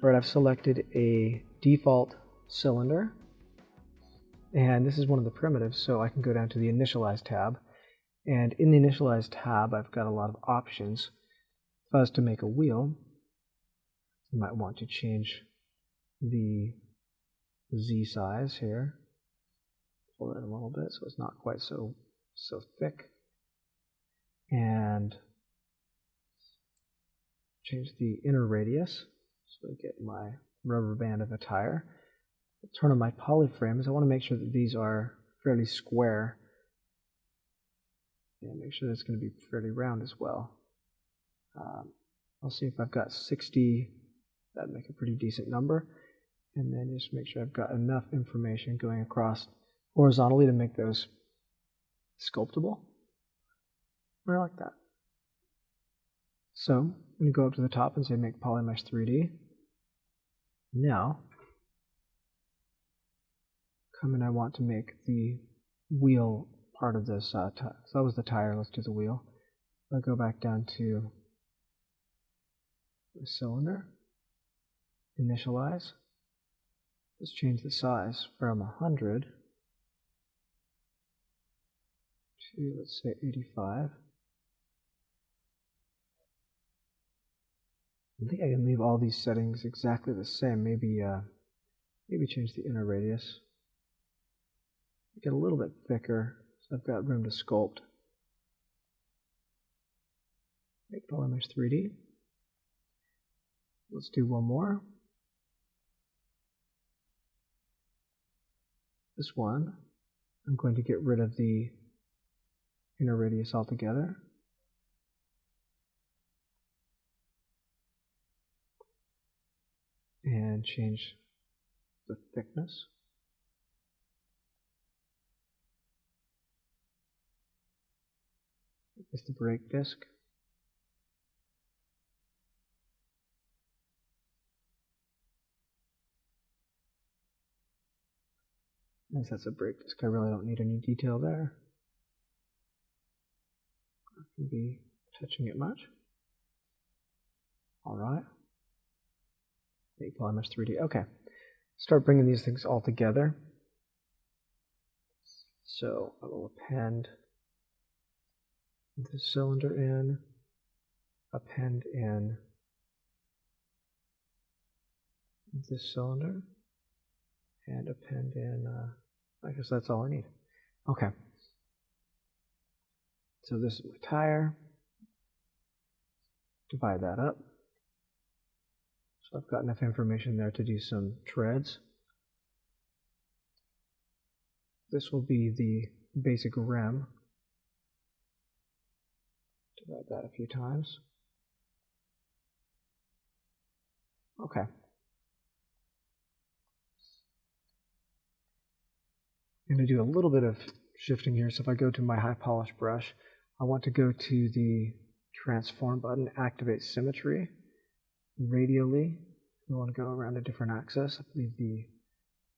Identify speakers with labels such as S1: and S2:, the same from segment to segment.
S1: Alright, I've selected a default cylinder, and this is one of the primitives, so I can go down to the Initialize tab, and in the Initialize tab I've got a lot of options. If I was to make a wheel, you might want to change the Z size here, pull it a little bit so it's not quite so thick, and change the inner radius so I get my rubber band of a tire. I'll turn on my polyframes. I want to make sure that these are fairly square, and make sure that it's going to be fairly round as well. I'll see if I've got 60. That'd make a pretty decent number, and then just make sure I've got enough information going across horizontally to make those sculptable. I like that. So I'm going to go up to the top and say make polymesh 3D. Now, come in, I want to make the wheel part of this. So that was the tire, let's do the wheel. I'll go back down to the cylinder, initialize. Let's change the size from 100 to, let's say, 85. I think I can leave all these settings exactly the same. Maybe change the inner radius. Get a little bit thicker, so I've got room to sculpt. Make polymesh 3D. Let's do one more. This one, I'm going to get rid of the inner radius altogether. And change the thickness. It's the brake disc. Since that's a brake disc, I really don't need any detail there. Not going to be touching it much. All right. Make polymesh 3D. Okay. Start bringing these things all together. So I will append the cylinder in, append in this cylinder, and append in, I guess that's all I need. Okay. So this is my tire. Divide that up. So I've got enough information there to do some treads. This will be the basic rim. Divide that a few times. Okay. I'm going to do a little bit of shifting here. So if I go to my high polish brush, I want to go to the transform button, activate symmetry. Radially, we want to go around a different axis, I believe the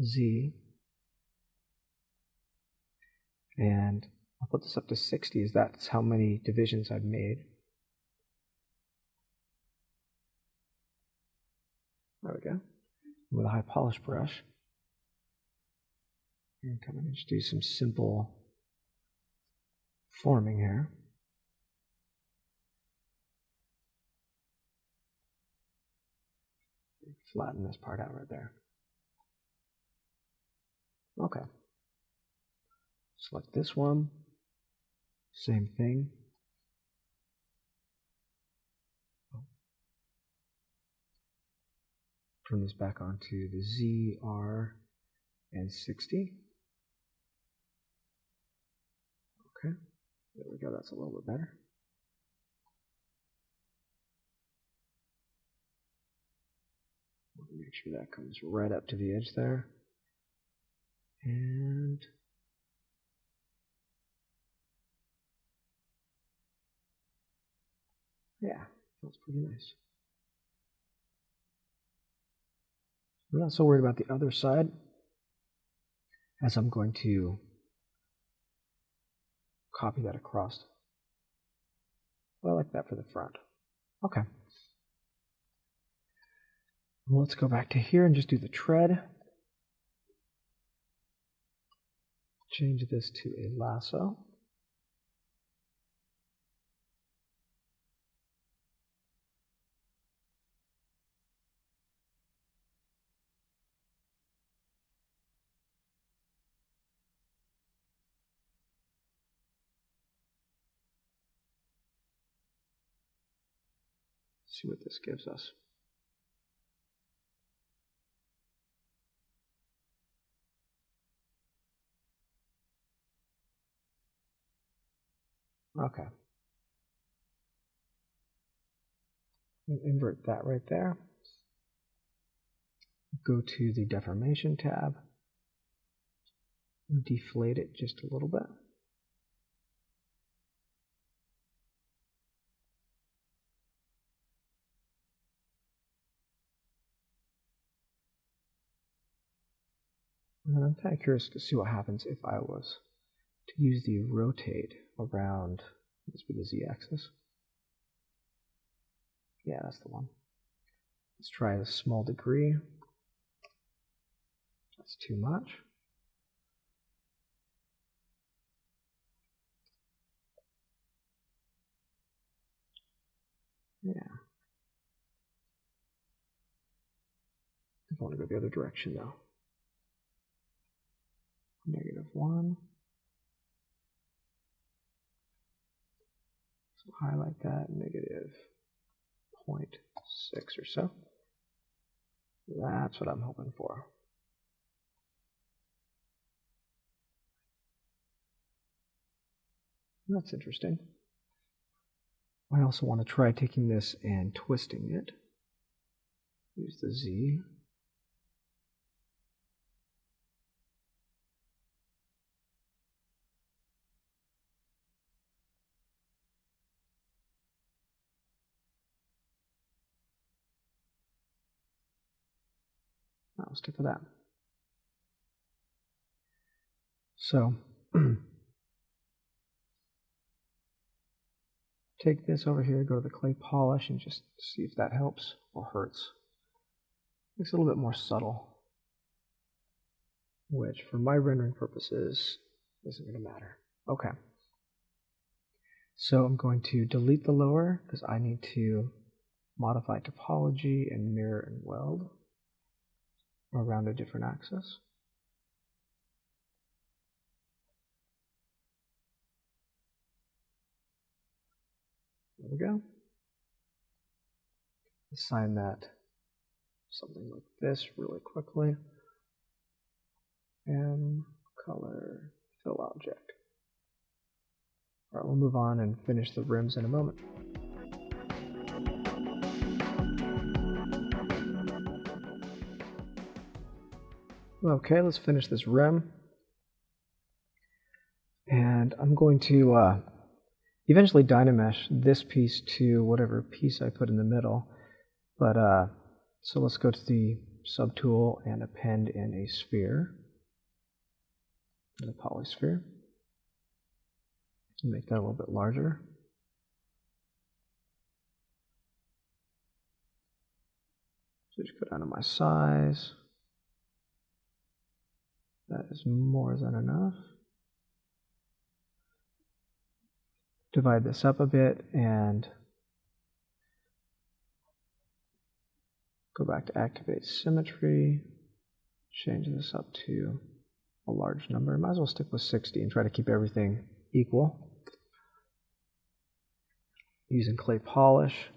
S1: Z. And I'll put this up to 60, as that's how many divisions I've made. There we go. With a high polish brush. And come in and just do some simple forming here. Flatten this part out right there. Okay. Select this one. Same thing. Turn this back onto the Z, R, and 60. Okay. There we go. That's a little bit better. Make sure that comes right up to the edge there. And yeah, that's pretty nice. I'm not so worried about the other side, as I'm going to copy that across. Well, I like that for the front. Okay. Let's go back to here and just do the tread. Change this to a lasso. See what this gives us. Okay. Invert that right there. Go to the deformation tab. Deflate it just a little bit. And I'm kind of curious to see what happens if I was to use the rotate around, this would be the z-axis. Yeah, that's the one. Let's try a small degree. That's too much. Yeah. I want to go the other direction though. -1. So highlight that, -0.6 or so. That's what I'm hoping for. That's interesting. I also want to try taking this and twisting it. Use the Z. I'll stick with that. So take this over here, go to the clay polish, and just see if that helps or hurts. Makes it a little bit more subtle, which for my rendering purposes isn't going to matter. Okay. So I'm going to delete the lower because I need to modify topology and mirror and weld around a different axis. There we go. Assign that something like this really quickly. Color fill object. All right, we'll move on and finish the rims in a moment. Okay, let's finish this rim. And I'm going to eventually dynamesh this piece to whatever piece I put in the middle. But so let's go to the subtool and append in a sphere, a polysphere. Make that a little bit larger. So just go down to my size. That is more than enough. Divide this up a bit and go back to activate symmetry. Change this up to a large number. Might as well stick with 60 and try to keep everything equal. Using clay polish,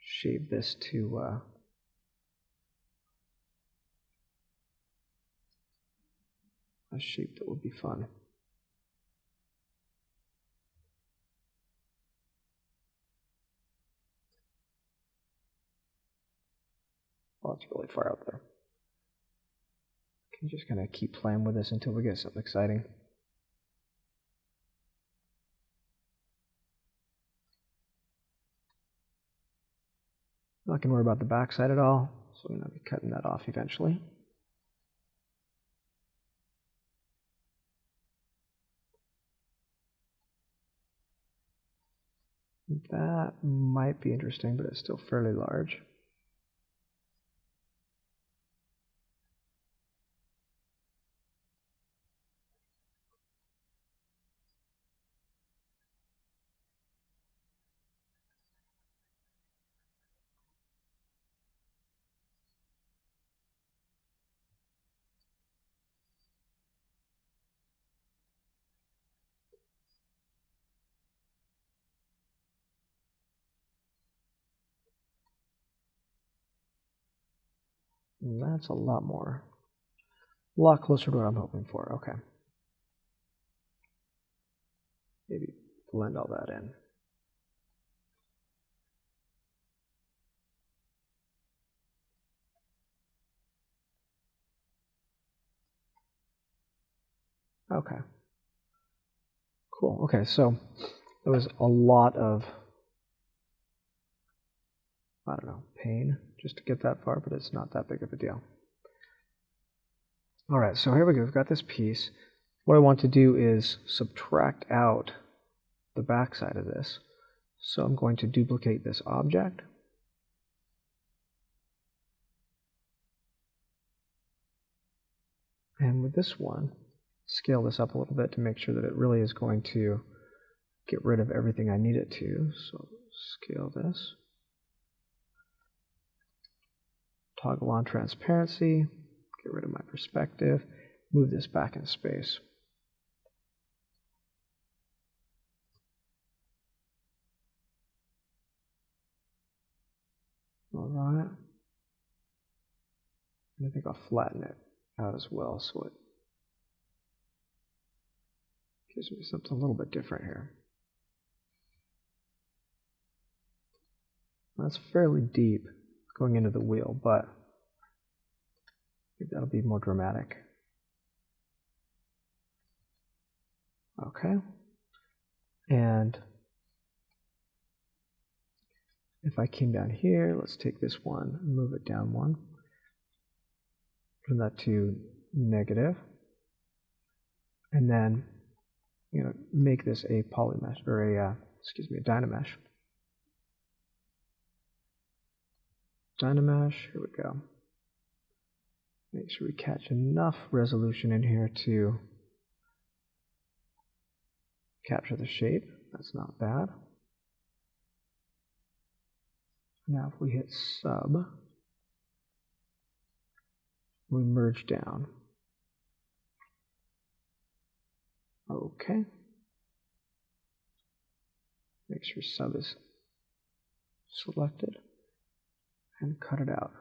S1: shape this to a shape that would be fun. Well, it's really far out there. Can just kind of keep playing with this until we get something exciting. I'm not going to worry about the backside at all, so I'm going to be cutting that off eventually. That might be interesting, but it's still fairly large. And that's a lot closer to what I'm hoping for. Okay. Maybe blend all that in. Okay. Cool. Okay, so there was a lot of, I don't know, pain just to get that far, but it's not that big of a deal. All right, so here we go. We've got this piece. What I want to do is subtract out the backside of this. So I'm going to duplicate this object. And with this one, scale this up a little bit to make sure that it really is going to get rid of everything I need it to. So scale this. Toggle on transparency. Get rid of my perspective. Move this back in space. All right. And I think I'll flatten it out as well so it gives me something a little bit different here. That's fairly deep going into the wheel, but I think that'll be more dramatic. Okay. And if I came down here, let's take this one and move it down one. Turn that to negative. And then, make this a polymesh, or a Dynamesh. Dynamesh, here we go. Make sure we catch enough resolution in here to capture the shape. That's not bad. Now if we hit sub, we merge down. Okay. Make sure sub is selected and cut it out.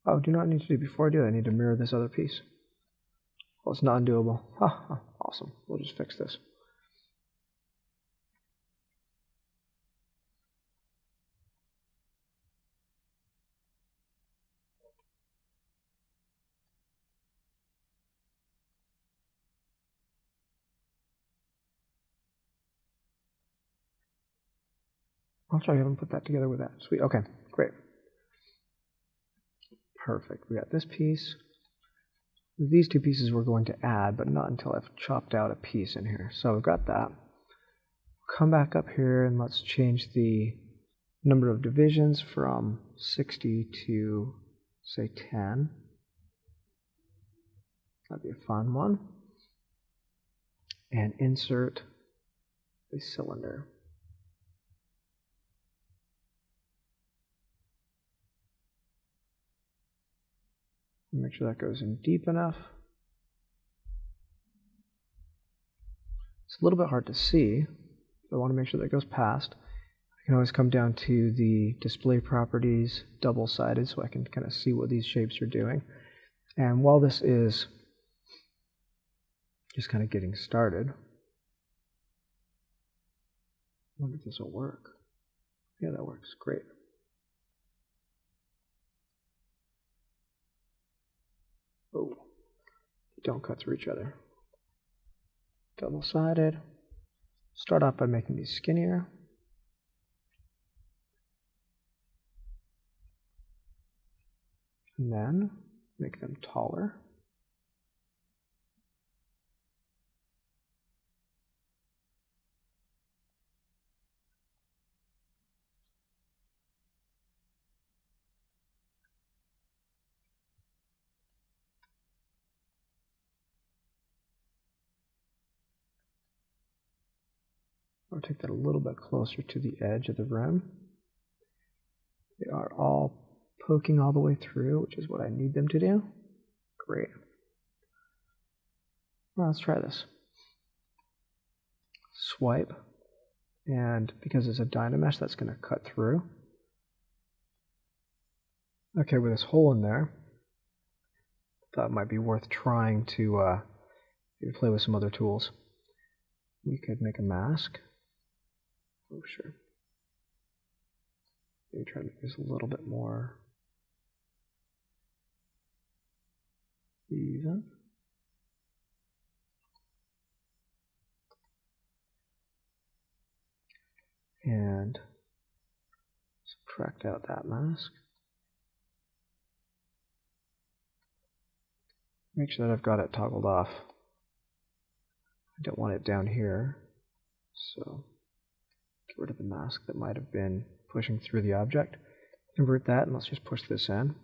S1: Oh, do not need to do before I do that. I need to mirror this other piece. Well, it's not undoable. Awesome. We'll just fix this. I'll try to have them put that together with that. Sweet. Okay, great. Perfect. We got this piece. These two pieces we're going to add, but not until I've chopped out a piece in here. So we've got that. Come back up here and let's change the number of divisions from 60 to, say, 10. That'd be a fun one. And insert a cylinder. Make sure that goes in deep enough. It's a little bit hard to see, so I want to make sure that goes past. I can always come down to the display properties, double-sided, so I can kind of see what these shapes are doing. And while this is just kind of getting started, I wonder if this will work. Yeah, that works. Great. Oh, don't cut through each other. Double-sided. Start off by making these skinnier. And then make them taller. I'll take that a little bit closer to the edge of the rim. They are all poking all the way through, which is what I need them to do. Great. Well, let's try this. Swipe. and because it's a Dynamesh, that's going to cut through. Okay, with this hole in there, thought it might be worth trying to maybe play with some other tools. We could make a mask. Oh, sure. Maybe try to make this a little bit more even. And subtract out that mask. Make sure that I've got it toggled off. I don't want it down here, so get rid of the mask that might have been pushing through the object. Invert that, and let's just push this in.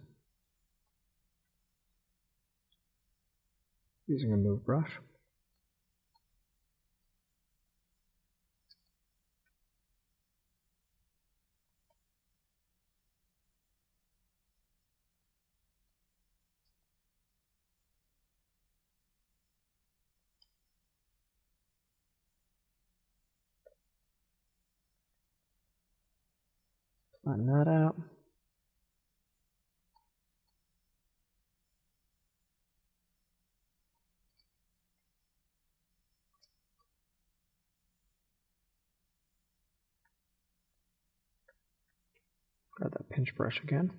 S1: Using a move brush. Flatten that out. Grab that pinch brush again.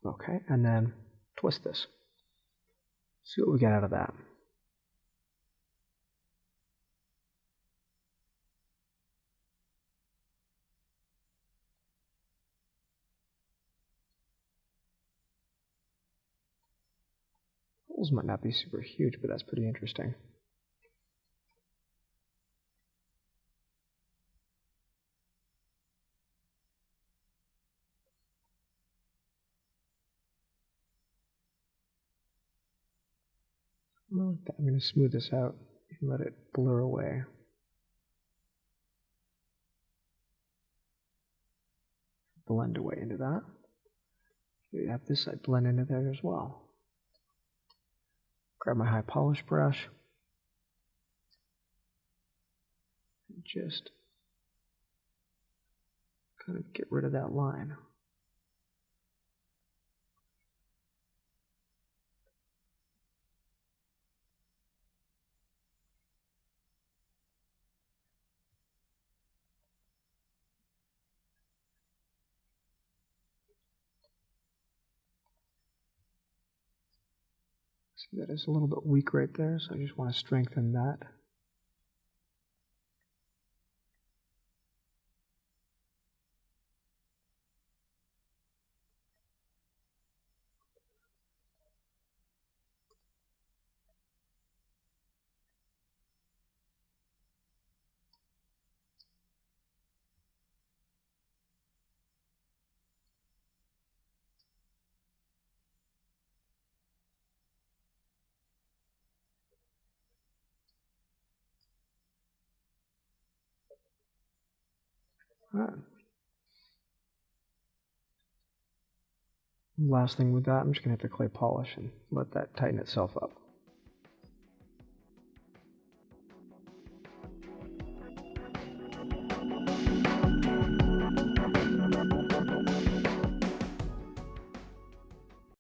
S1: Okay, and then twist this. See what we get out of that. Holes might not be super huge, but that's pretty interesting. I like that. I'm going to smooth this out and let it blur away. Blend away into that. We have this side blend into there as well. Grab my high polish brush. And just kind of get rid of that line. See, that is a little bit weak right there, so I just want to strengthen that. Alright. Last thing with that, I'm just going to hit the clay polish and let that tighten itself up.